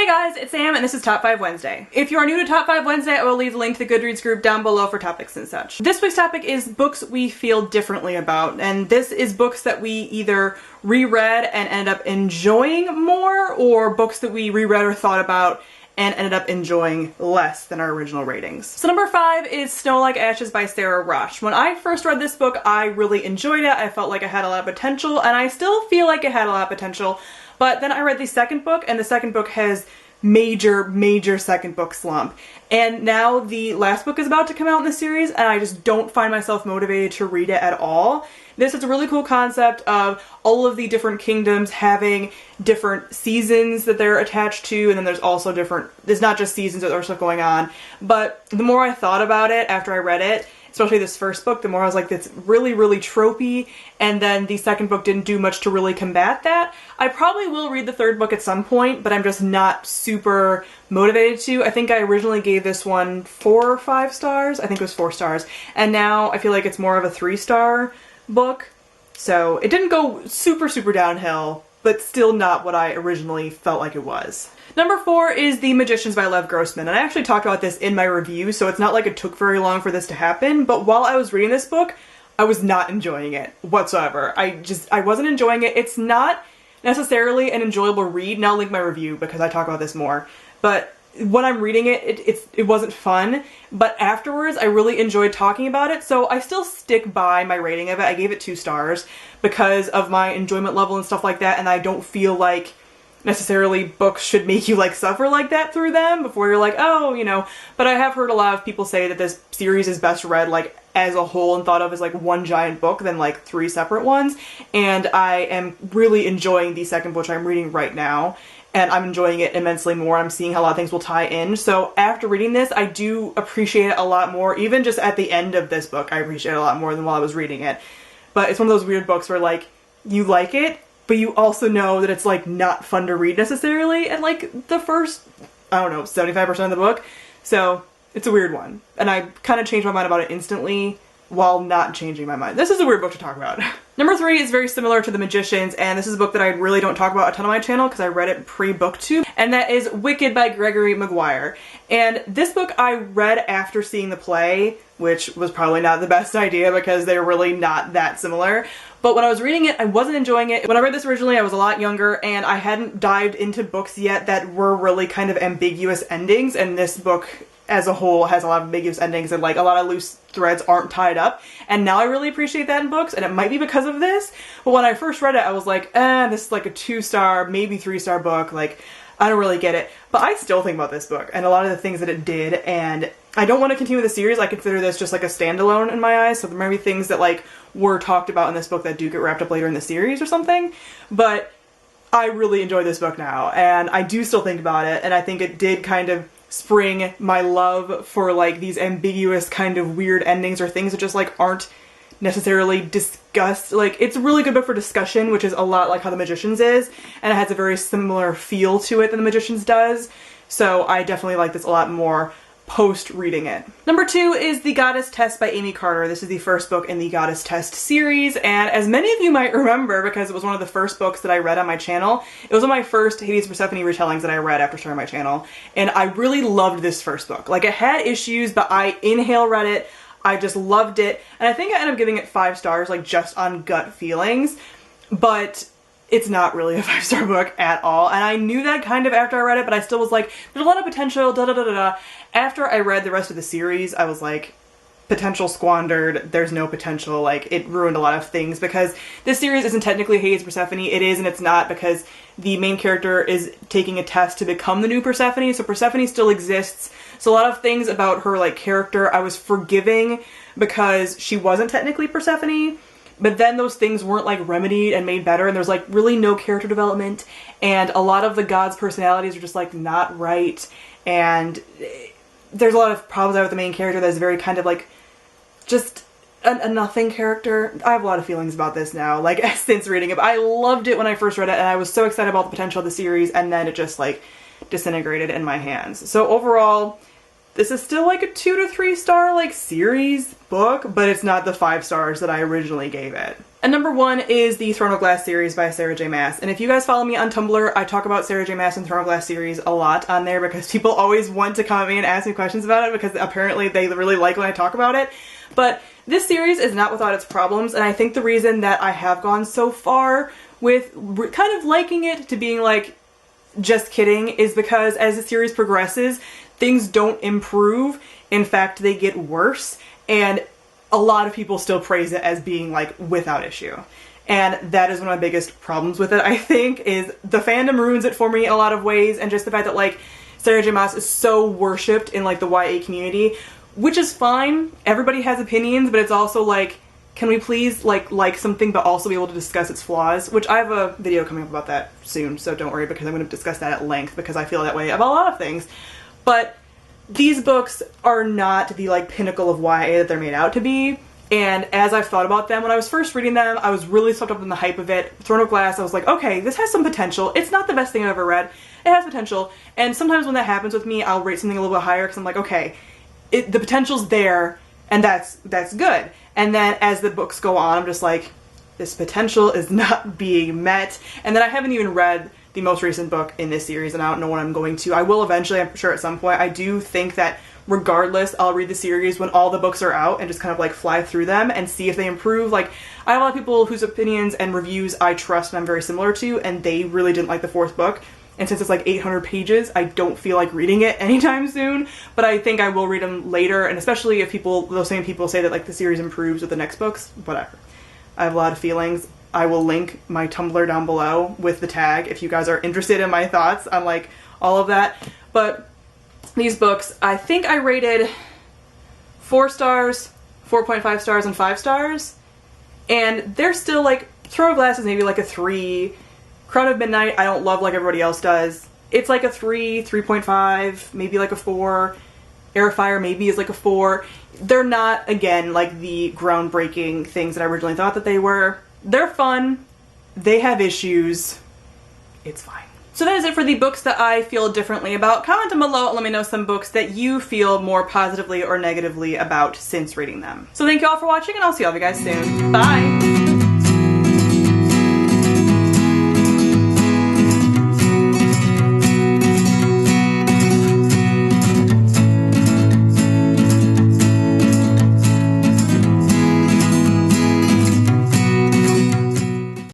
guys, it's Sam and this is Top 5 Wednesday. If you are new to Top 5 Wednesday, I will leave the link to the Goodreads group down below for topics and such. This week's topic is books we feel differently about, and this is books that we either reread and ended up enjoying more, or books that we reread or thought about and ended up enjoying less than our original ratings. So number 5 is Snow Like Ashes by Sarah Rush. When I first read this book, I really enjoyed it. I felt like it had a lot of potential, and I still feel like it had a lot of potential. But then I read the second book, and the second book has major second book slump. And now the last book is about to come out in the series, and I just don't find myself motivated to read it at all. This is a really cool concept of all of the different kingdoms having different seasons that they're attached to, and then there's also there's not just seasons, there's stuff going on. But the more I thought about it after I read it, especially this first book, the more I was like, that's really tropey, and then the second book didn't do much to really combat that. I probably will read the third book at some point, but I'm just not super motivated to. I think I originally gave this one 4 or 5 stars. I think it was 4 stars. And now I feel like it's more of a 3-star book. So it didn't go super downhill, but still not what I originally felt like it was. Number 4 is The Magicians by Lev Grossman, and I actually talked about this in my review, so it's not like it took very long for this to happen, but while I was reading this book, I was not enjoying it whatsoever. I wasn't enjoying it. It's not necessarily an enjoyable read, and I'll link my review because I talk about this more, but when I'm reading it, it wasn't fun, but afterwards I really enjoyed talking about it, so I still stick by my rating of it. I gave it 2 stars because of my enjoyment level and stuff like that, and I don't feel like necessarily books should make you like suffer like that through them before you're like, oh, you know. But I have heard a lot of people say that this series is best read like as a whole and thought of as like one giant book than like 3 separate ones, and I am really enjoying the second book, which I'm reading right now, and I'm enjoying it immensely more. I'm seeing how a lot of things will tie in, so after reading this I do appreciate it a lot more. Even just at the end of this book I appreciate it a lot more than while I was reading it. But it's one of those weird books where like you like it, but you also know that it's like not fun to read necessarily and like the first, I don't know, 75% of the book. So it's a weird one. And I kind of changed my mind about it instantly while not changing my mind. This is a weird book to talk about. Number 3 is very similar to The Magicians, and this is a book that I really don't talk about a ton on my channel because I read it pre-booktube, and that is Wicked by Gregory Maguire. And this book I read after seeing the play, which was probably not the best idea because they're really not that similar. But when I was reading it, I wasn't enjoying it. When I read this originally, I was a lot younger, and I hadn't dived into books yet that were really kind of ambiguous endings, and this book as a whole has a lot of ambiguous endings and like a lot of loose threads aren't tied up, and now I really appreciate that in books, and it might be because of this. But when I first read it, I was like, this is like a 2-star, maybe 3-star book, like I don't really get it. But I still think about this book and a lot of the things that it did, and I don't want to continue the series. I consider this just like a standalone in my eyes, so there might be things that like were talked about in this book that do get wrapped up later in the series or something, but I really enjoy this book now, and I do still think about it, and I think it did kind of spring my love for like these ambiguous kind of weird endings or things that just like aren't necessarily discussed. Like, it's a really good book for discussion, which is a lot like how The Magicians is, and it has a very similar feel to it than The Magicians does, so I definitely like this a lot more post-reading it. Number 2 is The Goddess Test by Amy Carter. This is the first book in the Goddess Test series, and as many of you might remember, because it was one of the first books that I read on my channel, it was one of my first Hades Persephone retellings that I read after starting my channel, and I really loved this first book. Like, it had issues, but I inhale read it, I just loved it, and I think I ended up giving it 5 stars, like, just on gut feelings, but it's not really a 5-star book at all, and I knew that kind of after I read it, but I still was like, there's a lot of potential, da-da-da-da-da. After I read the rest of the series, I was like, potential squandered, there's no potential, like, it ruined a lot of things, because this series isn't technically Hades Persephone, it is and it's not, because the main character is taking a test to become the new Persephone, so Persephone still exists, so a lot of things about her, like, character I was forgiving because she wasn't technically Persephone, but then those things weren't like remedied and made better, and there's like really no character development, and a lot of the gods' personalities are just like not right, and there's a lot of problems I have with the main character that's very kind of like just a nothing character. I have a lot of feelings about this now, like since reading it. But I loved it when I first read it, and I was so excited about the potential of the series, and then it just like disintegrated in my hands. So overall, this is still like a 2 to 3 star like series book, but it's not the 5 stars that I originally gave it. And number 1 is the Throne of Glass series by Sarah J Maas. And if you guys follow me on Tumblr, I talk about Sarah J Maas and Throne of Glass series a lot on there because people always want to come at me and ask me questions about it because apparently they really like when I talk about it. But this series is not without its problems, and I think the reason that I have gone so far with kind of liking it to being like, just kidding, is because as the series progresses, things don't improve. In fact, they get worse, and a lot of people still praise it as being like without issue. And that is one of my biggest problems with it, I think, is the fandom ruins it for me in a lot of ways, and just the fact that like Sarah J Maas is so worshipped in like the YA community, which is fine. Everybody has opinions, but it's also like, can we please like something but also be able to discuss its flaws? Which I have a video coming up about that soon, so don't worry, because I'm going to discuss that at length because I feel that way about a lot of things. But these books are not the like pinnacle of YA that they're made out to be, and as I've thought about them, when I was first reading them, I was really swept up in the hype of it. Throne of Glass, I was like, okay, this has some potential. It's not the best thing I've ever read. It has potential, and sometimes when that happens with me, I'll rate something a little bit higher because I'm like, okay, the potential's there, and that's good. And then as the books go on, I'm just like, this potential is not being met. And then I haven't even read the most recent book in this series, and I don't know when I'm going to. I will eventually, I'm sure at some point. I do think that regardless, I'll read the series when all the books are out and just kind of like fly through them and see if they improve. Like, I have a lot of people whose opinions and reviews I trust and I'm very similar to, and they really didn't like the 4th book. And since it's like 800 pages, I don't feel like reading it anytime soon, but I think I will read them later, and especially if those same people say that like the series improves with the next books, whatever. I have a lot of feelings. I will link my Tumblr down below with the tag if you guys are interested in my thoughts on like all of that. But these books, I think I rated 4 stars, 4.5 stars, and 5 stars. And they're still like, Throne of Glass is maybe like a 3. Crown of Midnight, I don't love like everybody else does. It's like a 3, 3.5, maybe like a 4. Air of Fire maybe is like a 4. They're not, again, like the groundbreaking things that I originally thought that they were. They're fun. They have issues. It's fine. So that is it for the books that I feel differently about. Comment down below and let me know some books that you feel more positively or negatively about since reading them. So thank you all for watching, and I'll see all of you guys soon. Bye!